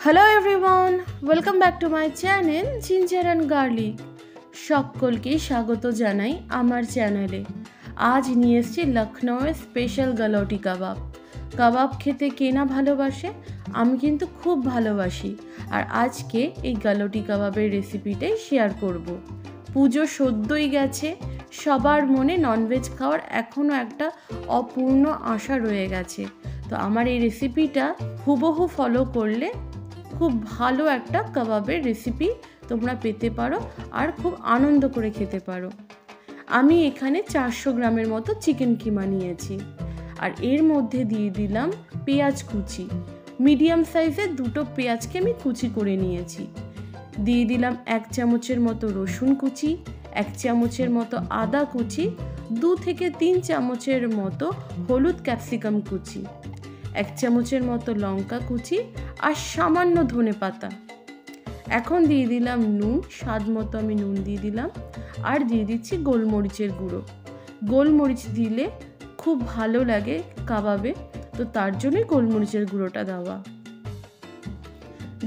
Hello everyone, welcome back to my channel ginger and garlic. সকলকে স্বাগত জানাই আমার চ্যানেলে। আজ নিয়ে এসেছি লখনউয়ের স্পেশাল গালৌটি কাবাব। কাবাব খেতে কে না ভালোবাসে, আমি কিন্তু খুব ভালোবাসি। আর আজকে এই গালৌটি কাবাবের রেসিপিটাই শেয়ার করব। পুজো সদ্যই গেছে, সবার মনে ননভেজ খাওয়ার এখনও একটা অপূর্ণ আশা রয়ে গেছে। তো আমার এই রেসিপিটা হুবহু ফলো করলে খুব ভালো একটা কাবাবের রেসিপি তোমরা পেতে পারো আর খুব আনন্দ করে খেতে পারো। আমি এখানে 400 গ্রামের মতো চিকেন কিমা নিয়েছি, আর এর মধ্যে দিয়ে দিলাম পেঁয়াজ কুচি। মিডিয়াম সাইজের দুটো পেঁয়াজকে আমি কুচি করে নিয়েছি। দিয়ে দিলাম 1 চামচের মতো রসুন কুচি, 1 চামচের মতো আদা কুচি, 2 থেকে 3 চামচের মতো হলুদ ক্যাপসিকাম কুচি, 1 চামচের মতো লঙ্কা কুচি আর সামান্য ধনে পাতা। এখন দিয়ে দিলাম নুন, স্বাদ মতো আমি নুন দিয়ে দিলাম। আর দিয়ে দিচ্ছি গোলমরিচের গুঁড়ো। গোলমরিচ দিলে খুব ভালো লাগে কাবাবে, তো তার জন্যই গোলমরিচের গুঁড়োটা দেওয়া।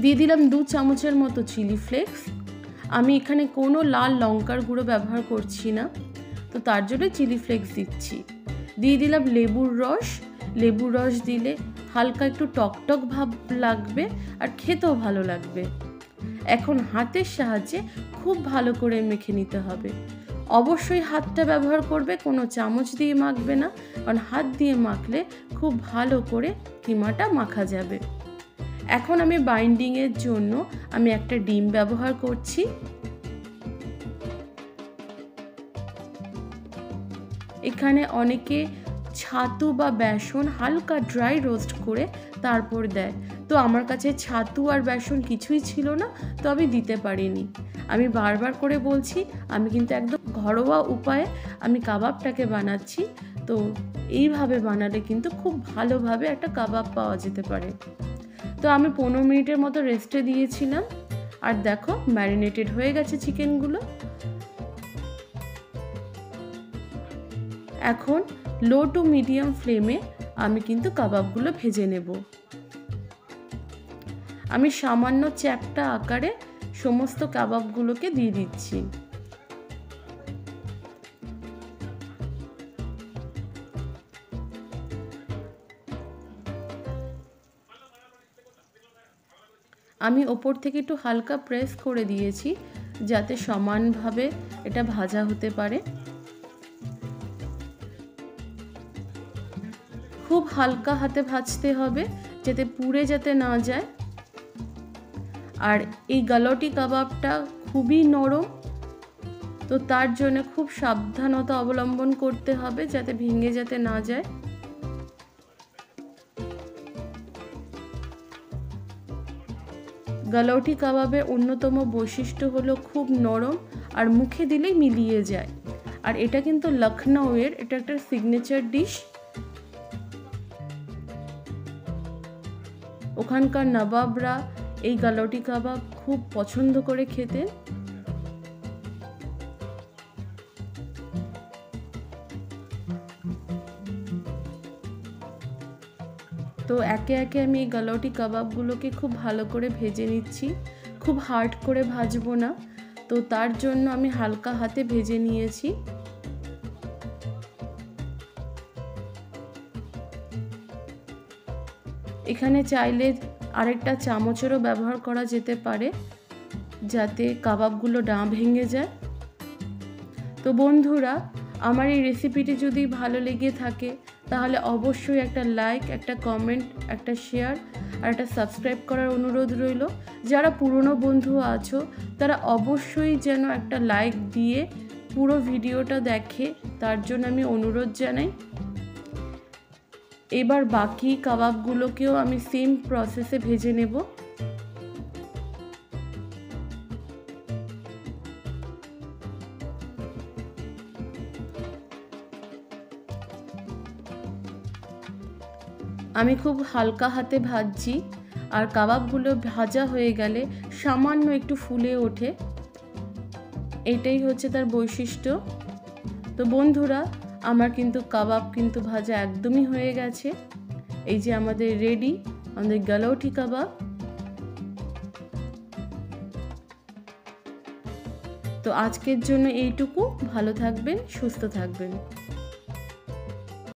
দিয়ে দিলাম 2 চামচের মতো চিলি ফ্লেক্স। আমি এখানে কোনো লাল লঙ্কার গুঁড়ো ব্যবহার করছি না, তো তার জন্য চিলি ফ্লেক্স দিচ্ছি। দিয়ে দিলাম লেবুর রস। লেবুর রস দিলে হালকা একটু টকটক ভাব লাগবে আর খেতেও ভালো লাগবে। এখন হাতের সাহায্যে খুব ভালো করে মেখে নিতে হবে। অবশ্যই হাতটা ব্যবহার করবে, কোনো চামচ দিয়ে মাখবে না, কারণ হাত দিয়ে মাখলে খুব ভালো করে কিমাটা মাখা যাবে। এখন আমি বাইন্ডিংয়ের জন্য আমি একটা ডিম ব্যবহার করছি। এখানে অনেকে ছাতু বা বেসন হালকা ড্রাই রোস্ট করে তারপর দেয়, তো আমার কাছে ছাতু আর বেসন কিছুই ছিল না, তো আমি দিতে পারিনি। আমি বারবার করে বলছি, আমি কিন্তু একদম ঘরোয়া উপায়ে আমি কাবাবটাকে বানাচ্ছি, তো এইভাবে বানালে কিন্তু খুব ভালোভাবে একটা কাবাব পাওয়া যেতে পারে। তো আমি 15 মিনিটের মতো রেস্টে দিয়েছিলাম, আর দেখো ম্যারিনেটেড হয়ে গেছে চিকেনগুলো। এখন লো টু মিডিয়াম ফ্লেমে আমি কিন্তু কাবাবগুলো ভেজে নেব। আমি সামান্য চ্যাপ্টা আকারে সমস্ত কাবাবগুলোকে দিয়ে দিচ্ছি। আমি ওপর থেকে একটু হালকা প্রেস করে দিয়েছি যাতে সমানভাবে এটা ভাজা হতে পারে। খুব হালকা হাতে ভাজতে হবে যাতে পুড়ে যাতে না যায়। আর এই গালৌটি কাবাবটা খুবই নরম, তো তার জন্য খুব সাবধানতা অবলম্বন করতে হবে যাতে ভেঙে যাতে না যায়। গালৌটি কাবাবের অন্যতম বৈশিষ্ট্য হলো খুব নরম আর মুখে দিলেই মিলিয়ে যায়। আর এটা কিন্তু লখনউয়ের এটা একটা সিগনেচার ডিশ। ওখানকার নবাবরা এই গালৌটি কাবাব খুব পছন্দ করে খেতে। তো একে একে আমি এই গালৌটি কাবাবগুলোকে খুব ভালো করে ভেজে নিচ্ছি। খুব হার্ড করে ভাজবো না, তো তার জন্য আমি হালকা হাতে ভেজে নিয়েছি। এখানে চাইলে আরেকটা চামচেরও ব্যবহার করা যেতে পারে যাতে কাবাবগুলো না ভেঙে যায়। তো বন্ধুরা, আমার এই রেসিপিটি যদি ভালো লেগে থাকে তাহলে অবশ্যই একটা লাইক, একটা কমেন্ট, একটা শেয়ার আর একটা সাবস্ক্রাইব করার অনুরোধ রইল। যারা পুরনো বন্ধু আছো তারা অবশ্যই যেন একটা লাইক দিয়ে পুরো ভিডিওটা দেখে, তার জন্য আমি অনুরোধ জানাই। এবার বাকি কাবাবগুলোকেও আমি সেম প্রসেসে ভেজে নেব। আমি খুব হালকা হাতে ভাজছি, আর কাবাবগুলো ভাজা হয়ে গেলে সামান্য একটু ফুলে ওঠে, এটাই হচ্ছে তার বৈশিষ্ট্য। তো বন্ধুরা, আমার কিন্তু কাবাব কিন্তু ভাজা একদমই হয়ে গেছে। এই যে আমাদের রেডি আমাদের গালৌটি কাবাব। তো আজকের জন্য এইটুকু। ভালো থাকবেন, সুস্থ থাকবেন।